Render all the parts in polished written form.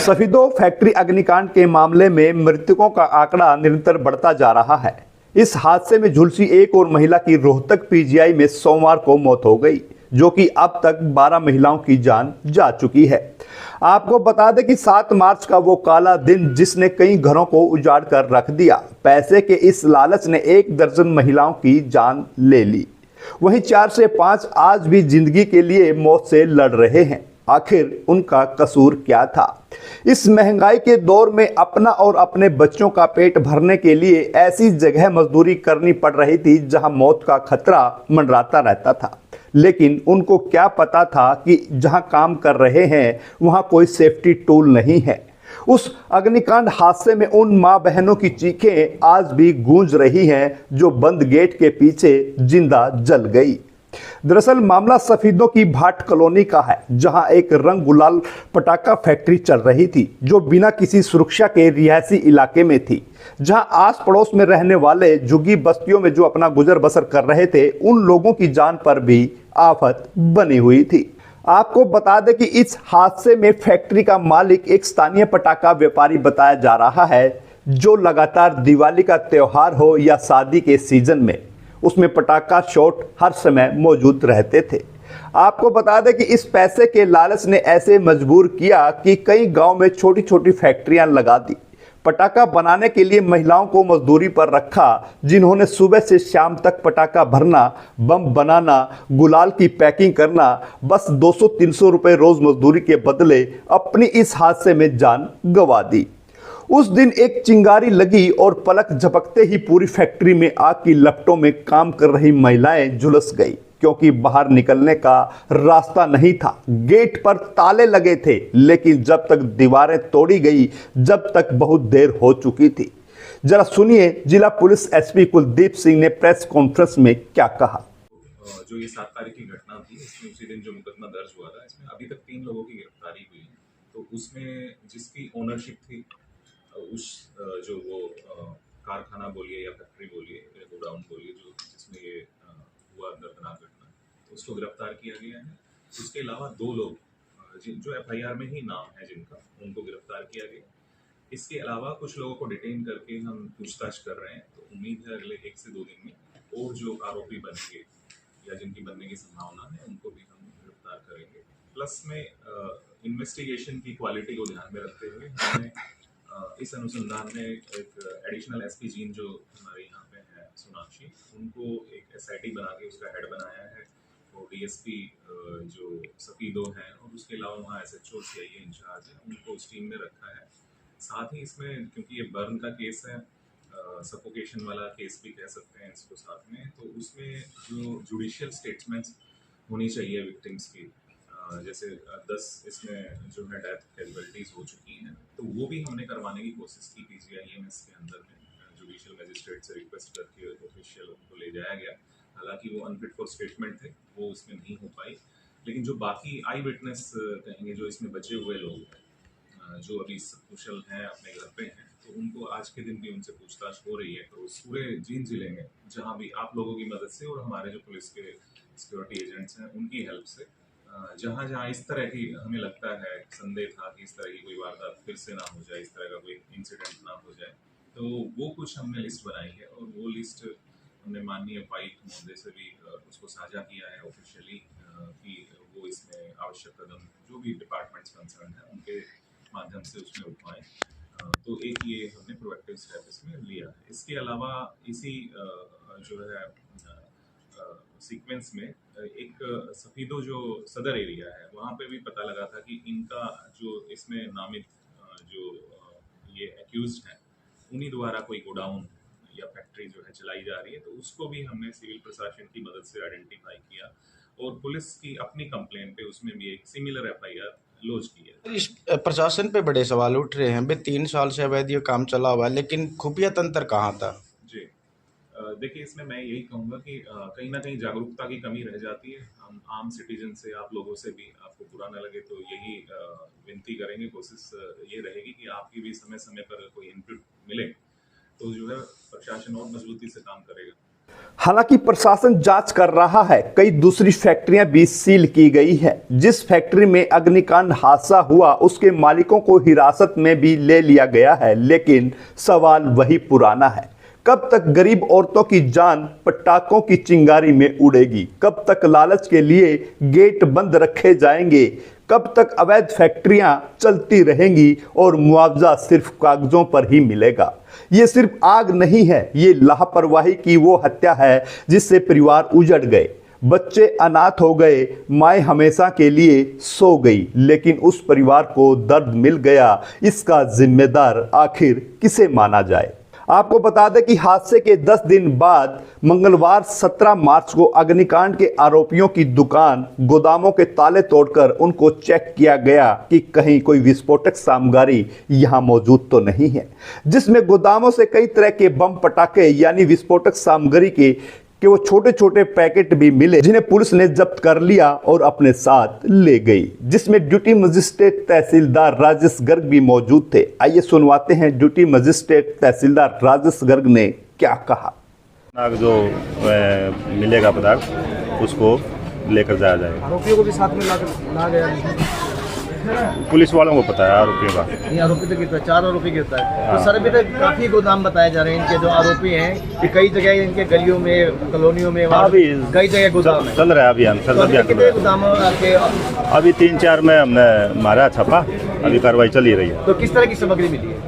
Safidon factory अग्निकांड के मामले में मृतकों का आंकड़ा निरंतर बढ़ता जा रहा है। इस हादसे में झुलसी एक और महिला की रोहतक पीजीआई में सोमवार को मौत हो गई, जो कि अब तक 12 महिलाओं की जान जा चुकी है। आपको बता दें कि 7 मार्च का वो काला दिन जिसने कई घरों को उजाड़ कर रख दिया। पैसे के इस लालच ने 1 दर्जन महिलाओं की जान ले ली। वहीं 4 से 5 आज भी जिंदगी के लिए मौत से लड़ रहे हैं। आखिर उनका कसूर क्या था? इस महंगाई के दौर में अपना और अपने बच्चों का पेट भरने के लिए ऐसी जगह मजदूरी करनी पड़ रही थी जहां मौत का खतरा मंडराता रहता था। लेकिन उनको क्या पता था कि जहां काम कर रहे हैं वहां कोई सेफ्टी टूल नहीं है। उस अग्निकांड हादसे में उन मां बहनों की चीखें आज भी गूंज रही हैं जो बंद गेट के पीछे जिंदा जल गई। दरअसल मामला सफीदों की भाट कॉलोनी का है, जहां एक रंग गुलाल पटाखा फैक्ट्री चल रही थी जो बिना किसी सुरक्षा के रिहायशी इलाके में थी। जहां आस पड़ोस में रहने वाले झुग्गी बस्तियों में जो अपना गुजर बसर कर रहे थे, उन लोगों की जान पर भी आफत बनी हुई थी। आपको बता दें कि इस हादसे में फैक्ट्री का मालिक एक स्थानीय पटाखा व्यापारी बताया जा रहा है, जो लगातार दिवाली का त्योहार हो या शादी के सीजन में उसमें पटाखा शॉट हर समय मौजूद रहते थे। आपको बता दें कि इस पैसे के लालच ने ऐसे मजबूर किया कि कई गांव में छोटी छोटी फैक्ट्रियां लगा दी। पटाखा बनाने के लिए महिलाओं को मजदूरी पर रखा, जिन्होंने सुबह से शाम तक पटाखा भरना, बम बनाना, गुलाल की पैकिंग करना, बस 200-300 रुपए रोज मजदूरी के बदले अपनी इस हादसे में जान गंवा दी। उस दिन एक चिंगारी लगी और पलक झपकते ही पूरी फैक्ट्री में आग की लपटों में काम कर रही महिलाएं झुलस गई, क्योंकि बाहर निकलने का रास्ता नहीं था। गेट पर ताले लगे थे, लेकिन जब तक दीवारें तोड़ी गई जब तक बहुत देर हो चुकी थी। जरा सुनिए जिला पुलिस एसपी कुलदीप सिंह ने प्रेस कॉन्फ्रेंस में क्या कहा। जो ये 7 तारीख की घटना थी, इसमें उसी दिन जो मुकदमा दर्ज हुआ था, इसमें अभी तक 3 लोगों की गिरफ्तारी हुई है। तो उसमें जिसकी ओनरशिप थी उस जो वो कारखाना बोलिए या फैक्ट्री बोलिए या गोडाउन बोलिए, जो जिसमें ये हुआ दर्दनाक घटना, उसको गिरफ्तार किया गया है। उसके अलावा 2 लोग जो एफआईआर में ही नाम है जिनका, उनको गिरफ्तार किया गया। इसके अलावा कुछ लोगों को डिटेन करके हम पूछताछ कर रहे हैं। तो उम्मीद है अगले 1 से 2 दिन में और जो आरोपी बनेंगे या जिनकी बनने की संभावना है उनको भी हम गिरफ्तार करेंगे। प्लस में इन्वेस्टिगेशन की क्वालिटी को ध्यान में रखते हुए हमने इस अनुसंधान में एक एडिशनल एसपी जीन जो हमारे यहाँ पे है सोनाक्षी, उनको एक एसआईटी बना के उसका हेड बनाया है। और डीएसपी जो सफीदो हैं और उसके अलावा वहाँ एसएचओ सीआईए इंचार्ज है, उनको उस टीम में रखा है। साथ ही इसमें क्योंकि ये बर्न का केस है, सफोकेशन वाला केस भी कह सकते हैं इसको साथ में, तो उसमें जो जुडिशियल स्टेटमेंट्स होनी चाहिए विक्टिम्स की, जैसे 10 इसमें जो है डेथ कैजुअलिटीज हो चुकी हैं, तो वो भी हमने करवाने की कोशिश की पीजीआईएमएस के अंदर में। जुडिशियल मजिस्ट्रेट से रिक्वेस्ट करके ऑफिशियल उनको ले जाया गया। हालांकि वो अनफिट फॉर स्टेटमेंट थे, वो उसमें नहीं हो पाई। लेकिन जो बाकी आई विटनेस कहेंगे, जो इसमें बचे हुए लोग हैं जो अभी सकुशल हैं, अपने घर पे हैं, तो उनको आज के दिन भी उनसे पूछताछ हो रही है। तो पूरे जींद जिले में जहाँ भी आप लोगों की मदद से और हमारे जो पुलिस के सिक्योरिटी एजेंट्स हैं उनकी हेल्प से जहाँ जहाँ इस तरह की हमें लगता है संदेह था कि इस तरह की कोई वारदात फिर से ना हो जाए, इस तरह का कोई इंसिडेंट ना हो जाए, तो वो कुछ हमने लिस्ट बनाई है। और वो लिस्ट हमने माननीय उपायुक्त महोदय से भी उसको साझा किया है ऑफिशियली कि वो इसमें आवश्यक कदम जो भी डिपार्टमेंट्स कंसर्न है उनके माध्यम से उसमें उठवाएं। तो एक ये हमने प्रोएक्टिव स्टेप इसमें लिया है। इसके अलावा इसी जो है सीक्वेंस में एक सफीदो जो सदर एरिया है वहाँ पे भी पता लगा था कि इनका जो इसमें नामित जो ये एक्यूज्ड हैं, उन्हीं द्वारा कोई गोडाउन या फैक्ट्री जो है चलाई जा रही है। तो उसको भी हमने सिविल प्रशासन की मदद से आइडेंटिफाई किया और पुलिस की अपनी कंप्लेन पे उसमें भी एक सिमिलर एफआईआर लॉन्च की है। इस प्रशासन पे बड़े सवाल उठ रहे हैं। 3 साल से अवैध ये काम चला हुआ है, लेकिन खुफिया तंत्र कहाँ था? जी, देखिए इसमें मैं यही कहूँगा कि कहीं ना कहीं जागरूकता की कमी रह जाती है। हम आम सिटीजन से, आप लोगों से भी, आपको बुरा न लगे तो यही विनती करेंगे, कोशिश ये रहेगी कि आपकी भी समय समय पर कोई इनपुट मिले तो जो है प्रशासन और मजबूती से काम करेगा। हालांकि प्रशासन जांच कर रहा है। कई दूसरी फैक्ट्रियां भी सील की गई है। जिस फैक्ट्री में अग्निकांड हादसा हुआ उसके मालिकों को हिरासत में भी ले लिया गया है, लेकिन सवाल वही पुराना है, कब तक गरीब औरतों की जान पटाखों की चिंगारी में उड़ेगी? कब तक लालच के लिए गेट बंद रखे जाएंगे? कब तक अवैध फैक्ट्रियां चलती रहेंगी और मुआवजा सिर्फ कागजों पर ही मिलेगा? ये सिर्फ आग नहीं है, ये लापरवाही की वो हत्या है जिससे परिवार उजड़ गए, बच्चे अनाथ हो गए, माए हमेशा के लिए सो गई, लेकिन उस परिवार को दर्द मिल गया। इसका जिम्मेदार आखिर किसे माना जाए? आपको बता दें कि हादसे के 10 दिन बाद मंगलवार 17 मार्च को अग्निकांड के आरोपियों की दुकान, गोदामों के ताले तोड़कर उनको चेक किया गया कि कहीं कोई विस्फोटक सामग्री यहां मौजूद तो नहीं है, जिसमें गोदामों से कई तरह के बम पटाखे यानी विस्फोटक सामग्री के वो छोटे छोटे पैकेट भी मिले, जिन्हें पुलिस ने जब्त कर लिया और अपने साथ ले गई, जिसमें ड्यूटी मजिस्ट्रेट तहसीलदार राजेश गर्ग भी मौजूद थे। आइए सुनवाते हैं ड्यूटी मजिस्ट्रेट तहसीलदार राजेश गर्ग ने क्या कहा। जो मिलेगा पदार्थ उसको लेकर जाया जाएगा। आरोपियों को भी साथ में ला गया, पुलिस वालों को पता है आरोपियों का। नहीं, आरोपी तो गिरफ्तार, 4 आरोपी गिरफ्तार है। तो सर अभी तक काफी गोदाम बताए जा रहे हैं इनके जो आरोपी हैं कि कई जगह इनके गलियों में, कॉलोनियों में, कई जगह गोदाम चल रहा है अभियान। कितने गोदाम आपके? अभी 3-4 में हमने मारा छापा, अभी कार्रवाई चल ही रही है। तो किस तरह की सामग्री मिली है?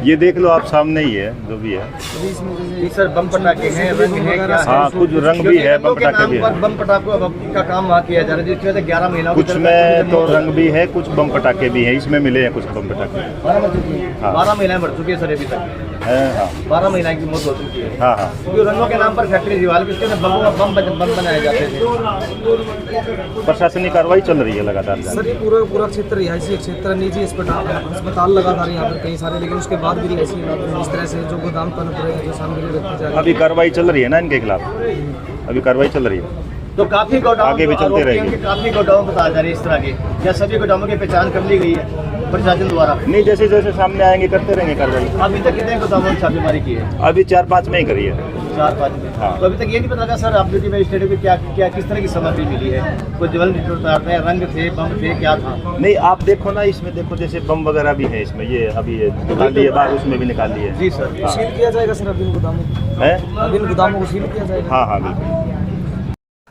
ये देख लो आप, सामने ही है जो भी है। सर बम पटाखे हैं, रंग है क्या? हाँ, कुछ रंग भी है, बम पटाखे भी है। बम पटाखों का काम वहाँ किया जा रहा है, जिसकी वजह से 11 महिलाओं कुछ में तो रंग भी है, कुछ बम पटाखे भी हैं, इसमें मिले हैं कुछ बम पटाखे। 12 महिलाएं मर चुकी है सर अभी तक। हाँ 12 महिलाएं की मौत हो चुकी है। हाँ हाँ। क्योंकि रंगों के नाम पर फैक्ट्री दीवार किसके बम बनाए जाते थे। प्रशासनिक कार्रवाई चल रही है लगातार। सर ये पूरा क्षेत्र रिहायशी क्षेत्र, निजी अस्पताल लगातार यहाँ पर कई सारे, लेकिन उसके बाद भी रिहायशी इस तरह से जो गोदाम पर जो सामग्री रखी जा रही है। अभी कार्रवाई चल रही है ना इनके खिलाफ, अभी कार्रवाई चल रही है। तो काफी गोदाम आगे भी चलते रहेंगे। काफी गोदाम बता जा रही है इस तरह के, क्या सभी गोदामों की पहचान कर ली गई है प्रशासन द्वारा? नहीं, जैसे जैसे सामने आएंगे करते रहेंगे कार्रवाई। अभी तक कितने गोदामों की छापेमारी की है? अभी 4-5 में ही करी है। 4-5 में। हाँ। तो अभी तक ये नहीं पता लगा सर आप ड्यूटी मजिस्ट्रेट को क्या किस तरह की सामग्री मिली है? कोई ज्वलन है, रंग थे, बम थे, क्या था? नहीं, आप देखो ना, इसमें देखो जैसे बम वगैरह भी है इसमें। ये अभी ये निकाल लिए बाहर, उसमें भी निकाल लिए। जी सर। सील किया जाएगा सर अब इन गोदामों को? है, अब इन गोदामों को सील किया जाएगा? हाँ हाँ बिल्कुल।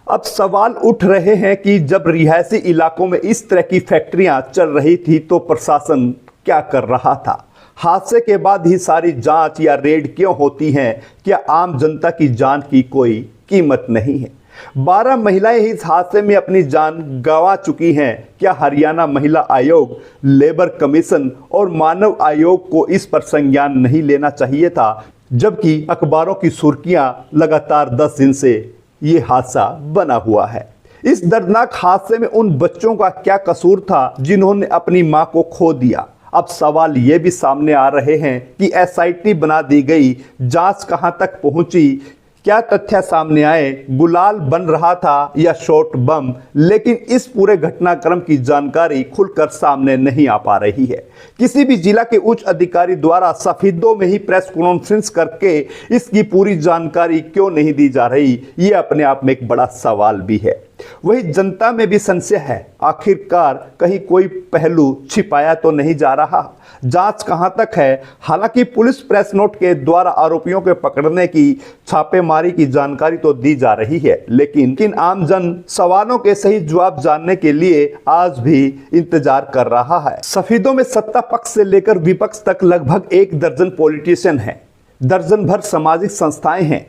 अब सवाल उठ रहे हैं कि जब रिहायशी इलाकों में इस तरह की फैक्ट्रियां चल रही थी तो प्रशासन क्या कर रहा था? हादसे के बाद ही सारी जांच या रेड क्यों होती हैं? क्या आम जनता की जान की कोई कीमत नहीं है? 12 महिलाएं इस हादसे में अपनी जान गंवा चुकी हैं। क्या हरियाणा महिला आयोग, लेबर कमीशन और मानव आयोग को इस पर संज्ञान नहीं लेना चाहिए था? जबकि अखबारों की सुर्खियां लगातार 10 दिन से ये हादसा बना हुआ है। इस दर्दनाक हादसे में उन बच्चों का क्या कसूर था जिन्होंने अपनी मां को खो दिया? अब सवाल ये भी सामने आ रहे हैं कि एसआईटी बना दी गई, जांच कहां तक पहुंची? क्या तथ्य सामने आए? गुलाल बन रहा था या शॉट बम? लेकिन इस पूरे घटनाक्रम की जानकारी खुलकर सामने नहीं आ पा रही है। किसी भी जिला के उच्च अधिकारी द्वारा सफेदों में ही प्रेस कॉन्फ्रेंस करके इसकी पूरी जानकारी क्यों नहीं दी जा रही, ये अपने आप में एक बड़ा सवाल भी है। वही जनता में भी संशय है, आखिरकार कहीं कोई पहलू छिपाया तो नहीं जा रहा? जांच कहां तक है? हालांकि पुलिस प्रेस नोट के द्वारा आरोपियों के पकड़ने की, छापेमारी की जानकारी तो दी जा रही है, लेकिन आमजन सवालों के सही जवाब जानने के लिए आज भी इंतजार कर रहा है। सफेदों में सत्ता पक्ष से लेकर विपक्ष तक लगभग 1 दर्जन पॉलिटिशियन हैं, दर्जन भर सामाजिक संस्थाएं हैं,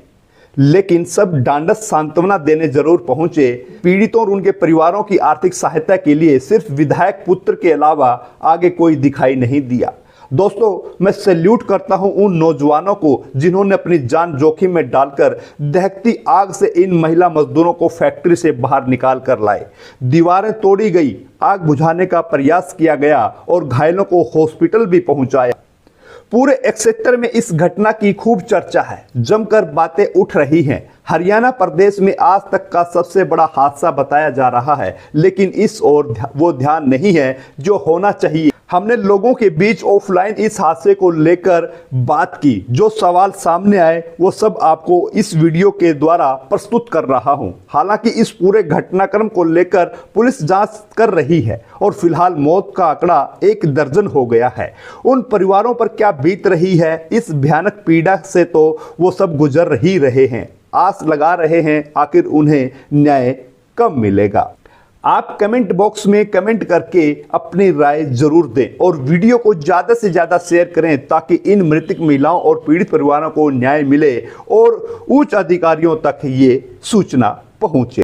लेकिन सब डांडस सांत्वना देने जरूर पहुंचे। पीड़ितों और उनके परिवारों की आर्थिक सहायता के लिए सिर्फ विधायक पुत्र के अलावा आगे कोई दिखाई नहीं दिया। दोस्तों, मैं सैल्यूट करता हूं उन नौजवानों को जिन्होंने अपनी जान जोखिम में डालकर दहकती आग से इन महिला मजदूरों को फैक्ट्री से बाहर निकाल कर लाए। दीवारें तोड़ी गई, आग बुझाने का प्रयास किया गया और घायलों को हॉस्पिटल भी पहुंचाया। पूरे एक सेक्टर में इस घटना की खूब चर्चा है, जमकर बातें उठ रही हैं। हरियाणा प्रदेश में आज तक का सबसे बड़ा हादसा बताया जा रहा है, लेकिन इस ओर वो ध्यान नहीं है जो होना चाहिए। हमने लोगों के बीच ऑफलाइन इस हादसे को लेकर बात की। जो सवाल सामने आए वो सब आपको इस वीडियो के द्वारा प्रस्तुत कर रहा हूं। हालांकि इस पूरे घटनाक्रम को लेकर पुलिस जांच कर रही है और फिलहाल मौत का आंकड़ा 1 दर्जन हो गया है। उन परिवारों पर क्या बीत रही है, इस भयानक पीड़ा से तो वो सब गुजर ही रहे हैं। आस लगा रहे हैं आखिर उन्हें न्याय कब मिलेगा। आप कमेंट बॉक्स में कमेंट करके अपनी राय जरूर दें और वीडियो को ज़्यादा से ज़्यादा शेयर करें ताकि इन मृतक महिलाओं और पीड़ित परिवारों को न्याय मिले और उच्च अधिकारियों तक ये सूचना पहुंचे।